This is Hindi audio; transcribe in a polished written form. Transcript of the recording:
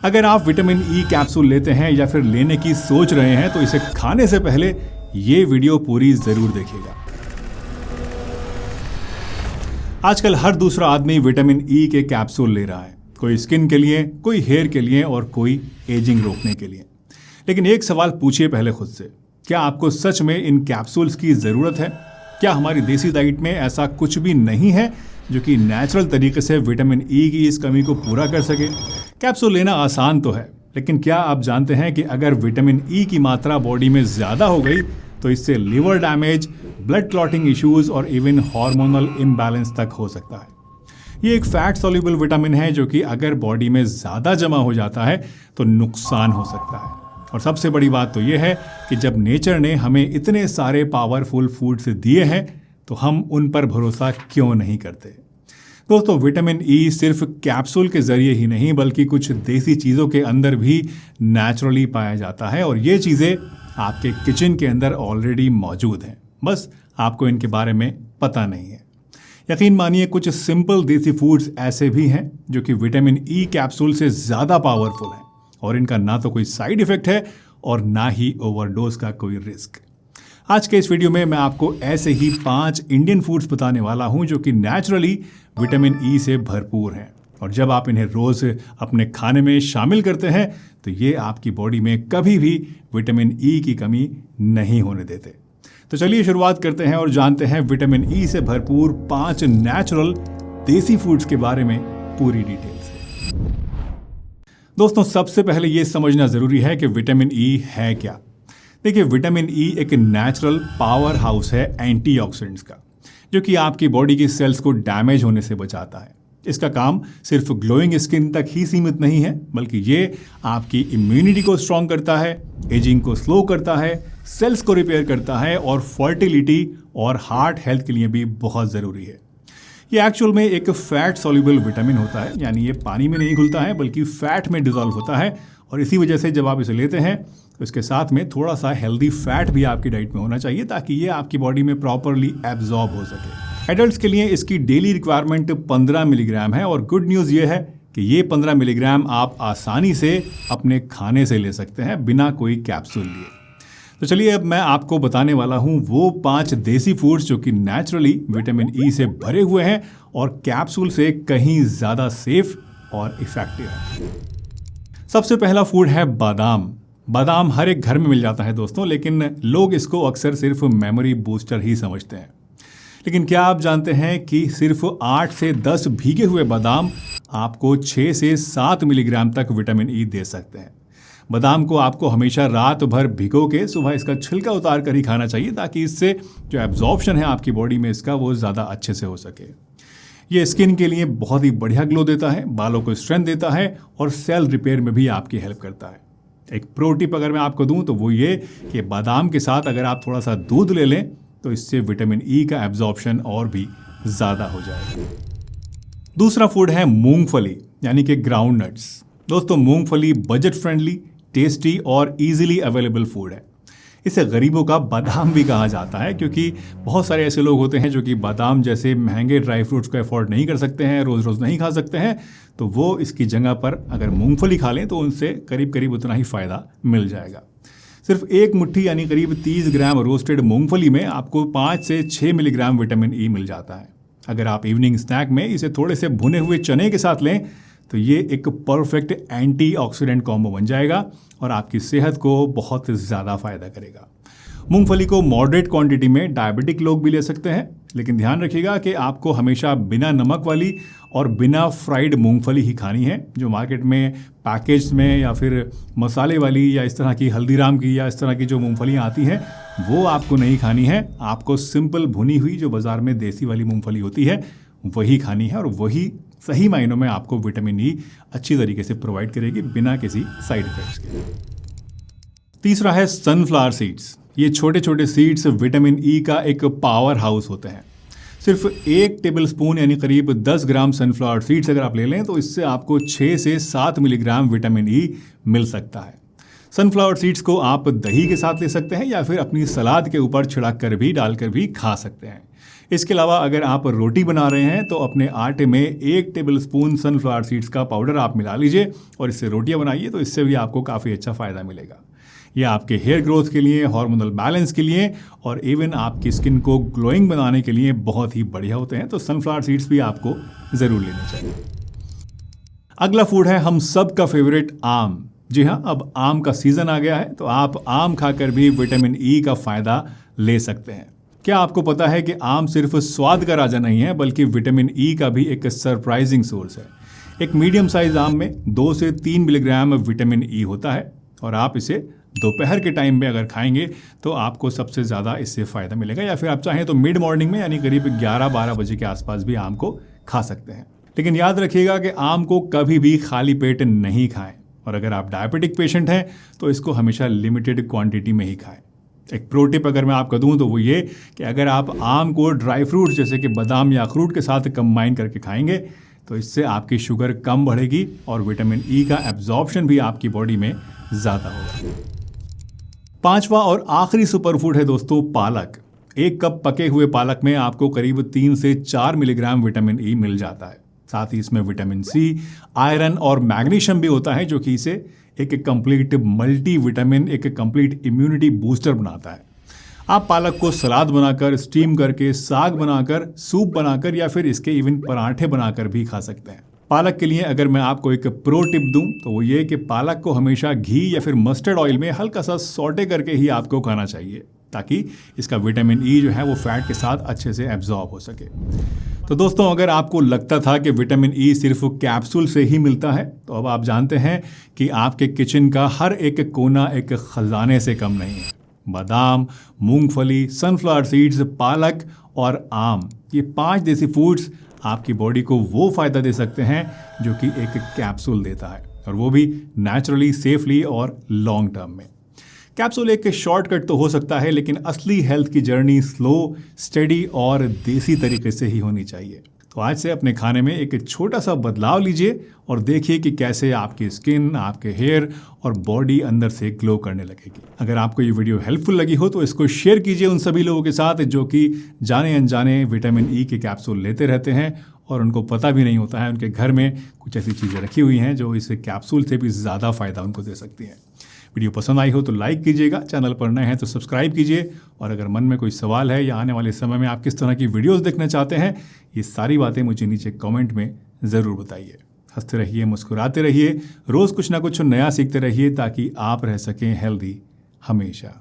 अगर आप विटामिन ई कैप्सूल लेते हैं या फिर लेने की सोच रहे हैं तो इसे खाने से पहले ये वीडियो पूरी जरूर देखिएगा। आजकल हर दूसरा आदमी विटामिन ई के कैप्सूल ले रहा है, कोई स्किन के लिए, कोई हेयर के लिए और कोई एजिंग रोकने के लिए। लेकिन एक सवाल पूछिए पहले खुद से, क्या आपको सच में इन कैप्सूल्स की ज़रूरत है? क्या हमारी देसी डाइट में ऐसा कुछ भी नहीं है जो कि नेचुरल तरीके से विटामिन ई की इस कमी को पूरा कर सके? कैप्सूल लेना आसान तो है, लेकिन क्या आप जानते हैं कि अगर विटामिन ई की मात्रा बॉडी में ज़्यादा हो गई तो इससे liver damage, blood clotting issues और इवन हार्मोनल इम्बैलेंस तक हो सकता है। ये एक फैट सॉल्युबल विटामिन है जो कि अगर बॉडी में ज़्यादा जमा हो जाता है तो नुकसान हो सकता है। और सबसे बड़ी बात तो ये है कि जब नेचर ने हमें इतने सारे पावरफुल फूड्स दिए हैं तो हम उन पर भरोसा क्यों नहीं करते? दोस्तों, विटामिन ई सिर्फ कैप्सूल के जरिए ही नहीं बल्कि कुछ देसी चीज़ों के अंदर भी नेचुरली पाया जाता है और ये चीज़ें आपके किचन के अंदर ऑलरेडी मौजूद हैं, बस आपको इनके बारे में पता नहीं है। यकीन मानिए, कुछ सिंपल देसी फूड्स ऐसे भी हैं जो कि विटामिन ई कैप्सूल से ज़्यादा पावरफुल हैं और इनका ना तो कोई साइड इफेक्ट है और ना ही ओवरडोज का कोई रिस्क। आज के इस वीडियो में मैं आपको ऐसे ही 5 इंडियन फूड्स बताने वाला हूं जो कि नेचुरली विटामिन ई से भरपूर हैं और जब आप इन्हें रोज़ अपने खाने में शामिल करते हैं तो ये आपकी बॉडी में कभी भी विटामिन ई की कमी नहीं होने देते। तो चलिए शुरुआत करते हैं और जानते हैं विटामिन ई से भरपूर 5 नेचुरल देसी फूड्स के बारे में पूरी डिटेल से। दोस्तों, सबसे पहले ये समझना ज़रूरी है कि विटामिन ई है क्या। देखिए, विटामिन ई एक नेचुरल पावर हाउस है एंटीऑक्सीडेंट्स का, जो कि आपकी बॉडी की सेल्स को डैमेज होने से बचाता है। इसका काम सिर्फ ग्लोइंग स्किन तक ही सीमित नहीं है, बल्कि ये आपकी इम्यूनिटी को स्ट्रॉन्ग करता है, एजिंग को स्लो करता है, सेल्स को रिपेयर करता है और फर्टिलिटी और हार्ट हेल्थ के लिए भी बहुत ज़रूरी है। ये एक्चुअल में एक फैट सॉल्युबल विटामिन होता है, यानी ये पानी में नहीं घुलता है बल्कि फैट में डिजॉल्व होता है और इसी वजह से जब आप इसे लेते हैं तो इसके साथ में थोड़ा सा हेल्दी फैट भी आपकी डाइट में होना चाहिए ताकि ये आपकी बॉडी में प्रॉपरली एब्जॉर्ब हो सके। एडल्ट्स के लिए इसकी डेली रिक्वायरमेंट 15 मिलीग्राम है और गुड न्यूज़ ये है कि ये 15 मिलीग्राम आप आसानी से अपने खाने से ले सकते हैं बिना कोई कैप्सूल लिए। तो चलिए, अब मैं आपको बताने वाला हूँ वो 5 देसी फूड्स जो कि नेचुरली विटामिन ई से भरे हुए हैं और कैप्सूल से कहीं ज़्यादा सेफ और इफेक्टिव है। सबसे पहला फूड है बादाम। बादाम हर एक घर में मिल जाता है दोस्तों, लेकिन लोग इसको अक्सर सिर्फ मेमोरी बूस्टर ही समझते हैं। लेकिन क्या आप जानते हैं कि सिर्फ 8 से 10 भीगे हुए बादाम आपको 6 से 7 मिलीग्राम तक विटामिन ई दे सकते हैं। बादाम को आपको हमेशा रात भर भिगो के सुबह इसका छिलका उतार कर ही खाना चाहिए ताकि इससे जो एब्जॉर्प्शन है आपकी बॉडी में इसका वो ज़्यादा अच्छे से हो सके। ये स्किन के लिए बहुत ही बढ़िया ग्लो देता है, बालों को स्ट्रेंथ देता है और सेल रिपेयर में भी आपकी हेल्प करता है। एक प्रो टिप अगर मैं आपको दूं तो वो ये कि बादाम के साथ अगर आप थोड़ा सा दूध ले लें तो इससे विटामिन ई का एब्जॉर्प्शन और भी ज़्यादा हो जाएगा। दूसरा फूड है मूंगफली, यानी कि ग्राउंड नट्स। दोस्तों, मूंगफली बजट फ्रेंडली, टेस्टी और इजीली अवेलेबल फूड है। इसे गरीबों का बादाम भी कहा जाता है क्योंकि बहुत सारे ऐसे लोग होते हैं जो कि बादाम जैसे महंगे ड्राई फ्रूट्स को अफोर्ड नहीं कर सकते हैं, रोज़ रोज़ नहीं खा सकते हैं, तो वो इसकी जगह पर अगर मूंगफली खा लें तो उनसे करीब करीब उतना ही फ़ायदा मिल जाएगा। सिर्फ एक मुट्ठी यानी करीब 30 ग्राम रोस्टेड मूंगफली में आपको 5 से 6 मिलीग्राम विटामिन ई मिल जाता है। अगर आप इवनिंग स्नैक में इसे थोड़े से भुने हुए चने के साथ लें तो ये एक परफेक्ट एंटीऑक्सीडेंट कॉम्बो बन जाएगा और आपकी सेहत को बहुत ज़्यादा फ़ायदा करेगा। मूंगफली को मॉडरेट क्वांटिटी में डायबिटिक लोग भी ले सकते हैं, लेकिन ध्यान रखिएगा कि आपको हमेशा बिना नमक वाली और बिना फ्राइड मूंगफली ही खानी है। जो मार्केट में पैकेज में या फिर मसाले वाली या इस तरह की हल्दीराम की या इस तरह की जो मूंगफलियाँ आती हैं वो आपको नहीं खानी है। आपको सिंपल भुनी हुई जो बाज़ार में देसी वाली मूंगफली होती है वही खानी है और वही सही मायनों में आपको विटामिन ई अच्छी तरीके से प्रोवाइड करेगी बिना किसी साइड इफेक्ट्स के। तीसरा है सनफ्लावर सीड्स। ये छोटे छोटे सीड्स विटामिन ई का एक पावर हाउस होते हैं। सिर्फ 1 टेबल स्पून यानी करीब 10 ग्राम सनफ्लावर सीड्स अगर आप ले लें तो इससे आपको 6 से 7 मिलीग्राम विटामिन ई मिल सकता है। सनफ्लावर सीड्स को आप दही के साथ ले सकते हैं या फिर अपनी सलाद के ऊपर छिड़क कर भी डालकर भी खा सकते हैं। इसके अलावा अगर आप रोटी बना रहे हैं तो अपने आटे में 1 टेबलस्पून सनफ्लावर सीड्स का पाउडर आप मिला लीजिए और इससे रोटियां बनाइए, तो इससे भी आपको काफ़ी अच्छा फ़ायदा मिलेगा। ये आपके हेयर ग्रोथ के लिए, हार्मोनल बैलेंस के लिए और इवन आपकी स्किन को ग्लोइंग बनाने के लिए बहुत ही बढ़िया होते हैं। तो सनफ्लावर सीड्स भी आपको ज़रूर लेने चाहिए। अगला फूड है हम सब का फेवरेट आम। जी हाँ, अब आम का सीज़न आ गया है, तो आप आम खाकर भी विटामिन ई का फ़ायदा ले सकते हैं। क्या आपको पता है कि आम सिर्फ स्वाद का राजा नहीं है, बल्कि विटामिन ई का भी एक सरप्राइजिंग सोर्स है। एक मीडियम साइज आम में 2 से 3 मिलीग्राम विटामिन ई होता है और आप इसे दोपहर के टाइम में अगर खाएंगे तो आपको सबसे ज़्यादा इससे फ़ायदा मिलेगा, या फिर आप चाहें तो मिड मॉर्निंग में यानी करीब 11-12 बजे के आसपास भी आम को खा सकते हैं। लेकिन याद रखिएगा कि आम को कभी भी खाली पेट नहीं खाएं, और अगर आप डायबिटिक पेशेंट हैं तो इसको हमेशा लिमिटेड क्वांटिटी में ही खाएं। एक प्रो टिप अगर मैं आपको दूं तो वो ये कि अगर आप आम को ड्राई फ्रूट जैसे कि बादाम या अखरोट के साथ कंबाइन करके खाएंगे तो इससे आपकी शुगर कम बढ़ेगी और विटामिन ई का एब्जॉर्प्शन भी आपकी बॉडी में ज़्यादा होगा। 5वां और आखिरी सुपर फूड है दोस्तों पालक। 1 कप पके हुए पालक में आपको करीब 3 से 4 मिलीग्राम विटामिन ई मिल जाता है। साथ ही इसमें विटामिन सी, आयरन और मैग्नीशियम भी होता है, जो कि इसे एक कंप्लीट मल्टी विटामिन, एक कंप्लीट इम्यूनिटी बूस्टर बनाता है। आप पालक को सलाद बनाकर, स्टीम करके, साग बनाकर, सूप बनाकर या फिर इसके इवन पराठे बनाकर भी खा सकते हैं। पालक के लिए अगर मैं आपको एक प्रो टिप दूं तो वो ये कि पालक को हमेशा घी या फिर मस्टर्ड ऑयल में हल्का सा सॉटे करके ही आपको खाना चाहिए, ताकि इसका विटामिन ई जो है वो फैट के साथ अच्छे से एब्जॉर्ब हो सके। तो दोस्तों, अगर आपको लगता था कि विटामिन ई सिर्फ कैप्सूल से ही मिलता है, तो अब आप जानते हैं कि आपके किचन का हर एक कोना एक खजाने से कम नहीं है। बादाम, मूंगफली, सनफ्लावर सीड्स, पालक और आम, ये 5 देसी फूड्स आपकी बॉडी को वो फ़ायदा दे सकते हैं जो कि एक कैप्सूल देता है, और वो भी नेचुरली, सेफली और लॉन्ग टर्म में। कैप्सूल एक शॉर्टकट तो हो सकता है, लेकिन असली हेल्थ की जर्नी स्लो, स्टेडी और देसी तरीके से ही होनी चाहिए। तो आज से अपने खाने में एक छोटा सा बदलाव लीजिए और देखिए कि कैसे आपकी स्किन, आपके हेयर और बॉडी अंदर से ग्लो करने लगेगी। अगर आपको ये वीडियो हेल्पफुल लगी हो तो इसको शेयर कीजिए उन सभी लोगों के साथ जो कि जाने अनजाने विटामिन ई के कैप्सूल लेते रहते हैं और उनको पता भी नहीं होता है उनके घर में कुछ ऐसी चीज़ें रखी हुई हैं जो इस कैप्सूल से भी ज़्यादा फ़ायदा उनको दे सकती हैं। वीडियो पसंद आई हो तो लाइक कीजिएगा, चैनल पर नए हैं तो सब्सक्राइब कीजिए, और अगर मन में कोई सवाल है या आने वाले समय में आप किस तरह की वीडियोस देखना चाहते हैं, ये सारी बातें मुझे नीचे कमेंट में ज़रूर बताइए। हंसते रहिए, मुस्कुराते रहिए, रोज़ कुछ ना कुछ नया सीखते रहिए ताकि आप रह सकें हेल्दी हमेशा।